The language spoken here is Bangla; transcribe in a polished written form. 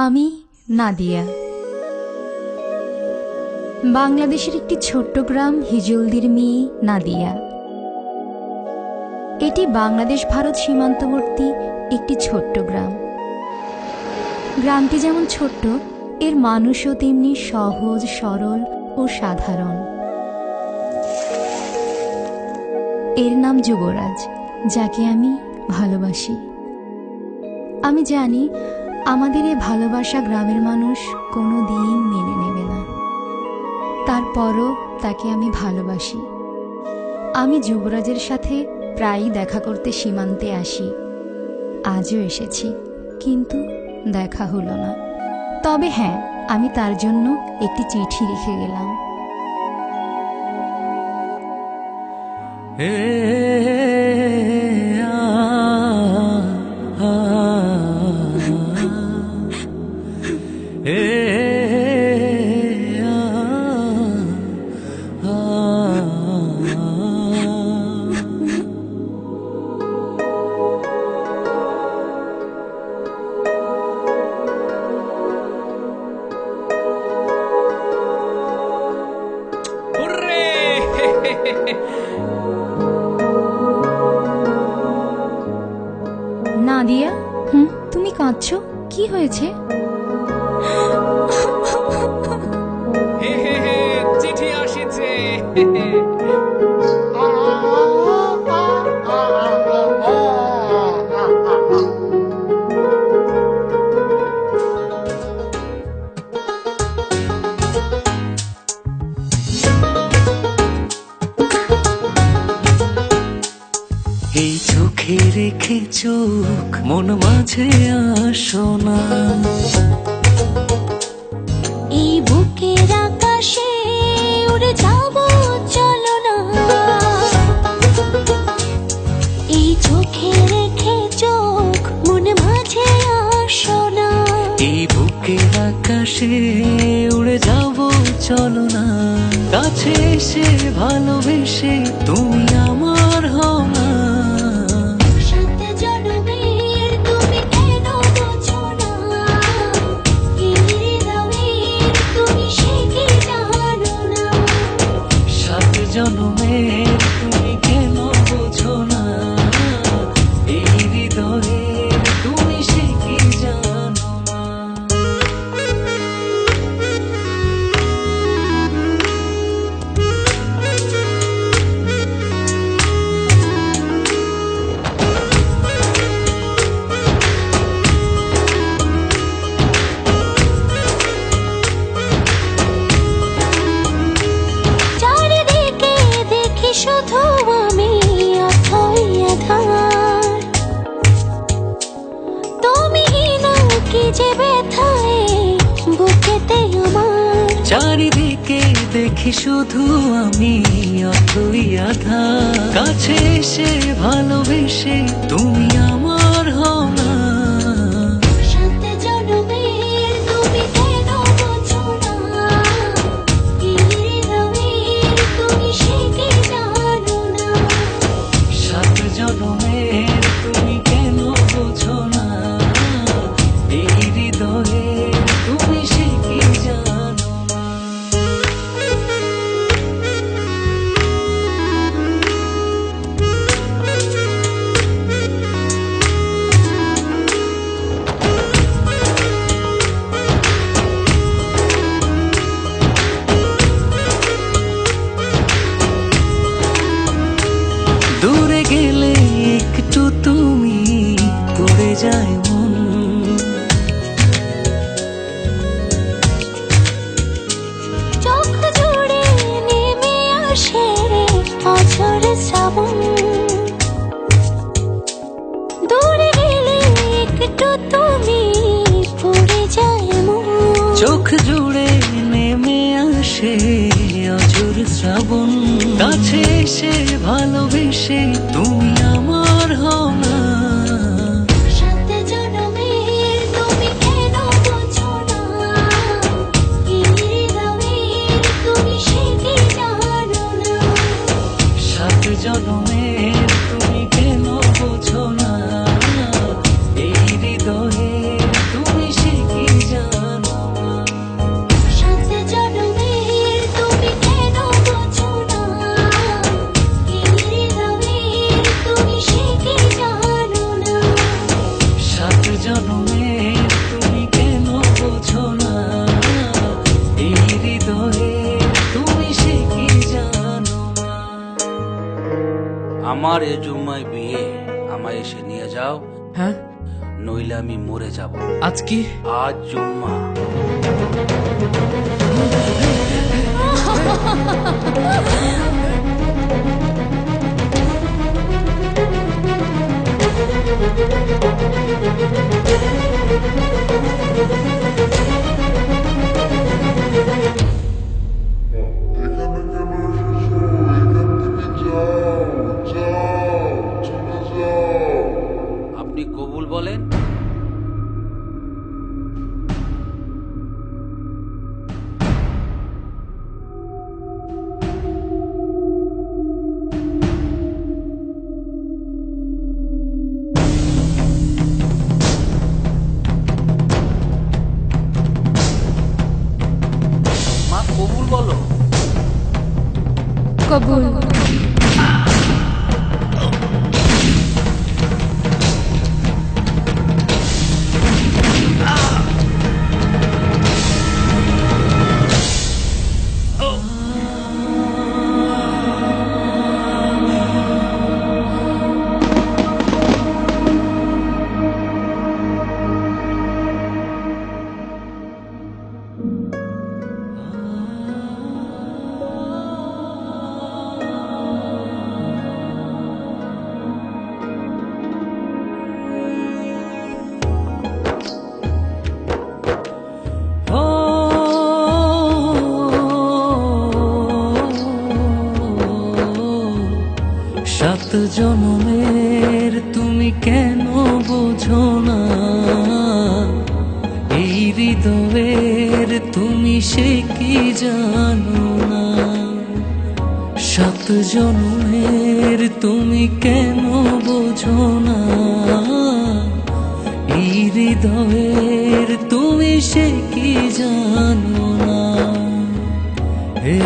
আমি নাদিয়া। বাংলাদেশের একটি ছোট্ট গ্রাম হিজলদির মেয়ে নাদিয়া। এটি বাংলাদেশ ভারত সীমান্তবর্তী একটি ছোট্ট গ্রাম। গ্রামটি যেমন ছোট্ট, এর মানুষও তেমনি সহজ, সরল ও সাধারণ। এর নাম যুবরাজ, যাকে আমি ভালোবাসি। আমি জানি আমাদের এই ভালোবাসা গ্রামের মানুষ কোনোদিন মেনে নেবে না, তারপরও তাকে আমি ভালোবাসি। আমি যুবরাজের সাথে প্রায়ই দেখা করতে সীমান্তে আসি। আজও এসেছি, কিন্তু দেখা হলো না। তবে হ্যাঁ, আমি তার জন্য একটি চিঠি লিখে গেলাম। নাদিয়া, তুমি কাঁদছো? কি হয়েছে? চিঠি আসিছে। এই চোখে রেখে চোখ মন মাঝে আসো না, এই বুকের আকাশে উড়ে যাব চলো না। এই চোখে রেখে চোখ মন মাঝে আসো না, এই বুকের আকাশে উড়ে যাব চলো না। কাছে এসে ভালোবেসে তুমি আমার হও না। সাত জনমের তুমি কেন বোঝো না, এই হৃদয়ের তুমি সে কি জানো না। সাত জনমের তুমি কেন বোঝো না, এই হৃদয়ের তুমি সে কি জানো না। চারিদিকে দেখি শুধু আমি অথই আধার, তুমি না কি যে ব্যথায় বুকেতে আমার। চারিদিকে দেখি শুধু আমি অথই আধার। কাছে এসে ভালোবেসে তুমি আমার হও না। সাত জনমের তুমি কেন বোঝো না, এই হৃদয়ের তুমি সে কি জানো না। সাত জনমের তুমি কেন বোঝো না, এই হৃদয়ের তুমি সে কি জানো না। দূরে গেলে একটু তুমি পড়ে যায় মন, চোখ জুড়ে নেমে আসে অঝোর শ্রাবণ। দূরে গেলে একটু তুমি পড়ে যায় মন। চোখ জুড়ে নেমে আসে অঝোর শ্রাবণ। কাছে এসে ভালোবেসে তুমি আমার হও না। সাত জনমের তুমি কেন বোঝো না, এই হৃদয়ের তুমি সে কি জানো না। সাত জনমের তুমি কেন বোঝো না, এই হৃদয়ের তুমি সে কি জানো না। আমার এ জুম্মায় বিয়ে, আমায় এসে নিয়ে যাও, হ্যাঁ নইলে আমি মরে যাব। আজ কি? আজ জুম্মা। আপনি কবুল বলেন। মা কবুল বলো। কবুল। ও সাত জনমের তুমি কেন বোঝো না, এই হৃদয়ের তুমি সে কি জানো না। সাত জনমের তুমি কেন বোঝো না, এই হৃদয়ের তুমি সে কি জানো না। হে